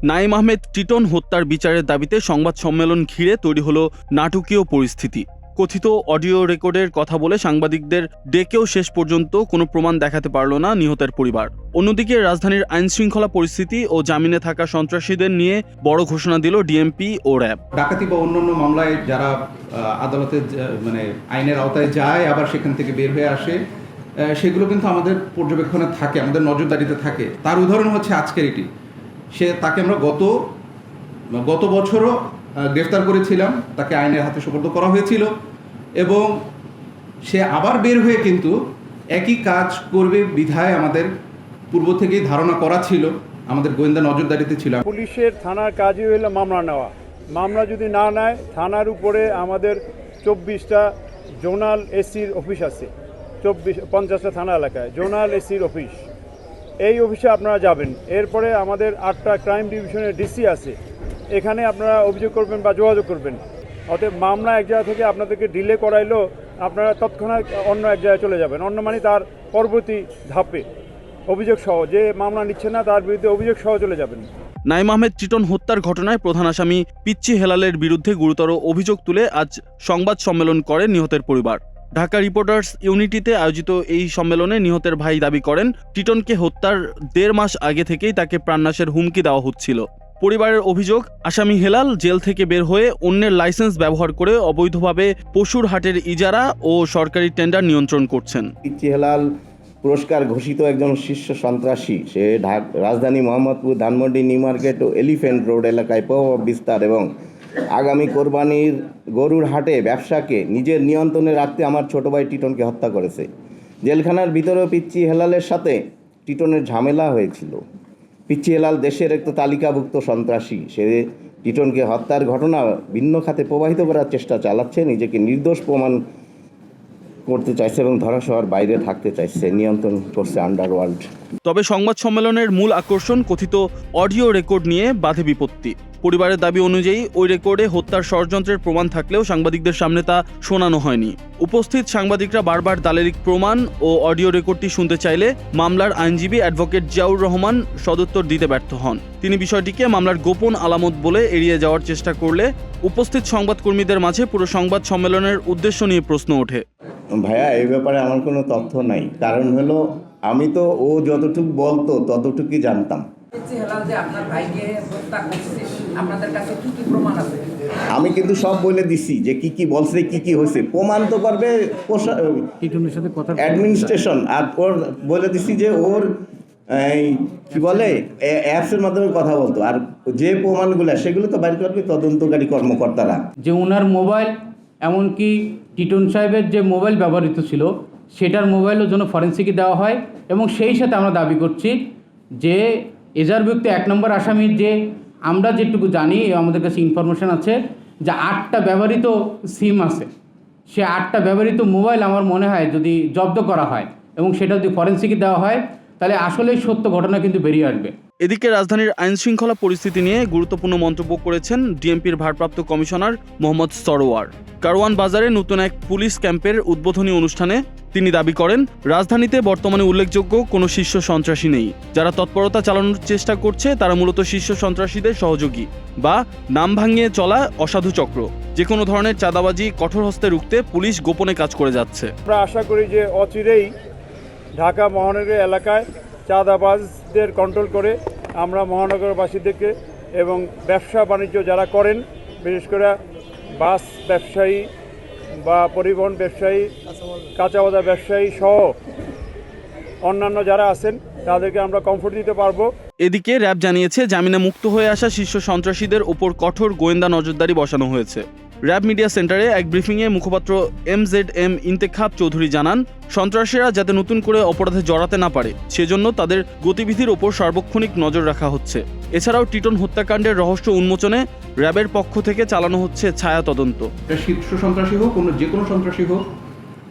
নাঈম আহমেদ টিটন হত্যার বিচারের দাবিতে সংবাদ সম্মেলন ঘিরে তৈরি হলো নাটকীয় পরিস্থিতি। কথিত অডিও রেকর্ডের কথা বলে সাংবাদিকদের ডেকেও শেষ পর্যন্ত কোনো প্রমাণ দেখাতে পারল না নিহতের পরিবার। অন্যদিকে রাজধানীর আইনশৃঙ্খলা পরিস্থিতি ও জামিনে থাকা সন্ত্রাসীদের নিয়ে বড় ঘোষণা দিল ডিএমপি ও র্যাব। ডাকাতি বা অন্যান্য মামলায় যারা আদালতে আইনের আওতায় যায় আবার সেখান থেকে বের হয়ে আসে, সেগুলো কিন্তু আমাদের পর্যবেক্ষণে থাকে, আমাদের নজরদারিতে থাকে। তার উদাহরণ হচ্ছে আজকের এটি। তাকে আমরা গত বছরও গ্রেফতার করেছিলাম, তাকে আইনের হাতে সোপর্দ করা হয়েছিল এবং সে আবার বের হয়ে কিন্তু একই কাজ করবে বিধায় আমাদের পূর্ব থেকেই ধারণা করা ছিল, আমাদের গোয়েন্দা নজরদারিতে ছিল। পুলিশের থানার কাজই হলো মামলা নেওয়া। মামলা যদি না নেয়, থানার উপরে আমাদের 24টা জোনাল এসির অফিস আছে, 50টা থানা এলাকায় জোনাল এসির অফিস। এই অফিসে আপনারা যাবেন। এরপরে আমাদের 8টা ক্রাইম ডিভিশনের ডিসি আছে, এখানে আপনারা অভিযোগ করবেন বা যোগাযোগ করবেন। অতএব মামলা এক জায়গা থেকে আপনাদেরকে ডিলে করাইলেও আপনারা তৎক্ষণাৎ অন্য এক জায়গায় চলে যাবেন, অন্য মানে তার পরবর্তী ধাপে অভিযোগ সহ, যে মামলা নিচ্ছে না তার বিরুদ্ধে অভিযোগ সহ চলে যাবেন। নাঈম আহমেদ টিটন হত্যার ঘটনায় প্রধান আসামি পিচ্চি হেলালের বিরুদ্ধে গুরুতর অভিযোগ তুলে আজ সংবাদ সম্মেলন করে নিহতের পরিবার। ঢাকা রিপোর্টার্স ইউনিটিতে আয়োজিত এই সম্মেলনে নিহতের ভাই দাবি করেন, টিটনকে হত্যার 1.5 মাস আগে থেকেই তাকে প্রাণনাশের হুমকি দেওয়া হচ্ছিল। পরিবারের অভিযোগ, আসামি হেলাল জেল থেকে বের হয়ে অন্যের লাইসেন্স ব্যবহার করে অবৈধভাবে পশুর হাটের ইজারা ও সরকারি টেন্ডার নিয়ন্ত্রণ করছেন। পিচ্চি হেলাল পুরস্কার ঘোষিত একজন শীর্ষ সন্ত্রাসী। সে রাজধানী মোহাম্মদপুর, ধানমন্ডি, নিউ মার্কেট ও এলিফ্যান্ট রোড এলাকায় প্রভাব বিস্তার এবং আগামী কোরবানির গরুর হাটে ব্যবসাকে নিজের নিয়ন্ত্রণে রাখতে আমার ছোট ভাই টিটনকে হত্যা করেছে। জেলখানার ভিতরেও পিচ্চি হেলালের সাথে টিটনের ঝামেলা হয়েছিল। পিচ্চি হেলাল দেশের একটা তালিকাভুক্ত সন্ত্রাসী। সে টিটনকে হত্যার ঘটনা ভিন্ন খাতে প্রবাহিত করার চেষ্টা চালাচ্ছে, নিজেকে নির্দোষ প্রমাণ করতে চাইছে এবং ধরাছোঁয়ার বাইরে থাকতে চাইছে, নিয়ন্ত্রণ করছে আন্ডারওয়ার্ল্ড। তবে সংবাদ সম্মেলনের মূল আকর্ষণ কথিত অডিও রেকর্ড নিয়ে বাধে বিপত্তি। পরিবারের দাবি অনুযায়ী ওই রেকর্ডে হত্যার ষড়যন্ত্রের প্রমাণ থাকলেও সাংবাদিকদের সামনে তা শোনানো হয়নি। উপস্থিত সাংবাদিকরা বারবার দালিলিক প্রমাণ ও অডিও রেকর্ডটি শুনতে চাইলে মামলার আইনজীবী অ্যাডভোকেট জিয়াউর রহমান সদুত্তর দিতে ব্যর্থ হন। তিনি বিষয়টিকে মামলার গোপন আলামত বলে এড়িয়ে যাওয়ার চেষ্টা করলে উপস্থিত সংবাদকর্মীদের মাঝে পুরো সংবাদ সম্মেলনের উদ্দেশ্য নিয়ে প্রশ্ন ওঠে। ভাইয়া, এই ব্যাপারে আমার কোনো তথ্য নাই। কারণ হলো, আমি তো ও যতটুকু বলতো ততটুকুই জানতাম। আমি কিন্তু সব বলে দিছি যে কি কি বলছে, কি কি হয়েছে। প্রমাণ তো করবে অ্যাডমিনিস্ট্রেশন। আর ওর বলে দিছি যে ওর এই কি বলে অ্যাপসের মাধ্যমে কথা বলতো, আর যে প্রমাণগুলো সেগুলো তো বাইর করবে তদন্তকারী কর্মকর্তারা। যে ওনার মোবাইল, এমনকি টিটন সাহেবের যে মোবাইল ব্যবহৃত ছিল সেটার মোবাইলের জন্য ফরেন্সিকে দেওয়া হয় এবং সেই সাথে আমরা দাবি করছি যে এজাহারভুক্ত 1 নম্বর আসামির যে আমরা যেটুকু জানি, আমাদের কাছে ইনফরমেশন আছে যে 8টা ব্যবহৃত সিম আছে। সে 8টা ব্যবহৃত মোবাইল আমার মনে হয় যদি জব্দ করা হয় এবং সেটা যদি ফরেন্সিকে দেওয়া হয় তাহলে আসলেই সত্য ঘটনা কিন্তু বেরিয়ে আসবে। এদিকে রাজধানীর আইনশৃঙ্খলা পরিস্থিতি নিয়ে গুরুত্বপূর্ণ মন্তব্য করেছেন ডিএমপির ভারপ্রাপ্ত কমিশনার মোহাম্মদ সরোয়ার। কারওয়ান বাজারে নতুন এক পুলিশ ক্যাম্পের উদ্বোধনী অনুষ্ঠানে তিনি দাবি করেন, রাজধানীতে বর্তমানে উল্লেখযোগ্য কোনো শীর্ষ সন্ত্রাসী নেই। যারা তৎপরতা চালানোর চেষ্টা করছে তারা মূলত শীর্ষ সন্ত্রাসীদের সহযোগী বা নাম ভাঙিয়ে চলা অসাধু চক্র। যে কোনো ধরনের চাঁদাবাজি কঠোর হস্তে রুখতে পুলিশ গোপনে কাজ করে যাচ্ছে। আমরা আশা করি যে অচিরেই ঢাকা মহানগর এলাকায় চাঁদাবাজদের কন্ট্রোল করে আমরা মহানগরবাসীদেরকে এবং ব্যবসা বাণিজ্য যারা করেন, বিশেষ করে বাস ব্যবসায়ী বা পরিবহন ব্যবসায়ী, কাঁচা বাজার ব্যবসায়ী সহ অন্যান্য যারা আছেন তাদেরকে আমরা কমফোর্ট দিতে পারবো। এদিকে র্যাব জানিয়েছে, জামিনে মুক্ত হয়ে আসা শীর্ষ সন্ত্রাসীদের ওপর কঠোর গোয়েন্দা নজরদারি বসানো হয়েছে। র্যাব মিডিয়া সেন্টারে এক ব্রিফিংয়ে মুখপাত্র MZM ইন্তেখাব চৌধুরী জানান, সন্ত্রাসীরা যাতে নতুন করে অপরাধে জড়াতে না পারে সেজন্য তাদের গতিবিধির ওপর সার্বক্ষণিক নজর রাখা হচ্ছে। এছাড়াও টিটন হত্যাকাণ্ডের রহস্য উন্মোচনে র্যাবের পক্ষ থেকে চালানো হচ্ছে ছায়া তদন্ত। শীর্ষ সন্ত্রাসী হোক, যে কোনো সন্ত্রাসী হোক,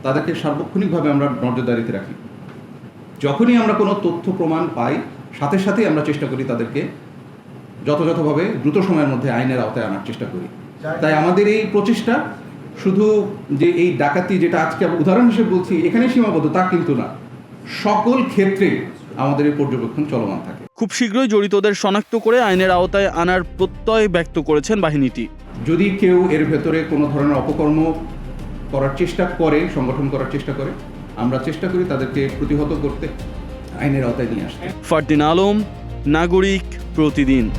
তাদেরকে সার্বক্ষণিকভাবে আমরা নজরদারিতে রাখি। যখনই আমরা কোনো তথ্য প্রমাণ পাই, সাথে সাথেই আমরা চেষ্টা করি তাদেরকে যথাযথভাবে দ্রুত সময়ের মধ্যে আইনের আওতায় আনার চেষ্টা করি। তাই আমাদের এই প্রচেষ্টা শুধু যে এই ডাকাতি, যেটা আজকে উদাহরণ হিসেবে বলছি, এখানে সীমাবদ্ধ তা কিন্তু না। সকল ক্ষেত্রে আমাদের এই পর্যবেক্ষণ চলমান থাকে। খুব শীঘ্রই জড়িতদের শনাক্ত করে আইনের আওতায় আনার প্রত্যয় ব্যক্ত করেছেন বাহিনীটি। যদি কেউ এর ভেতরে কোনো ধরনের অপকর্ম করার চেষ্টা করে, সংগঠন করার চেষ্টা করে, আমরা চেষ্টা করি তাদেরকে প্রতিহত করতে, আইনের আওতায় নিয়ে আসতে। ফারদিন আলম, নাগরিক প্রতিদিন।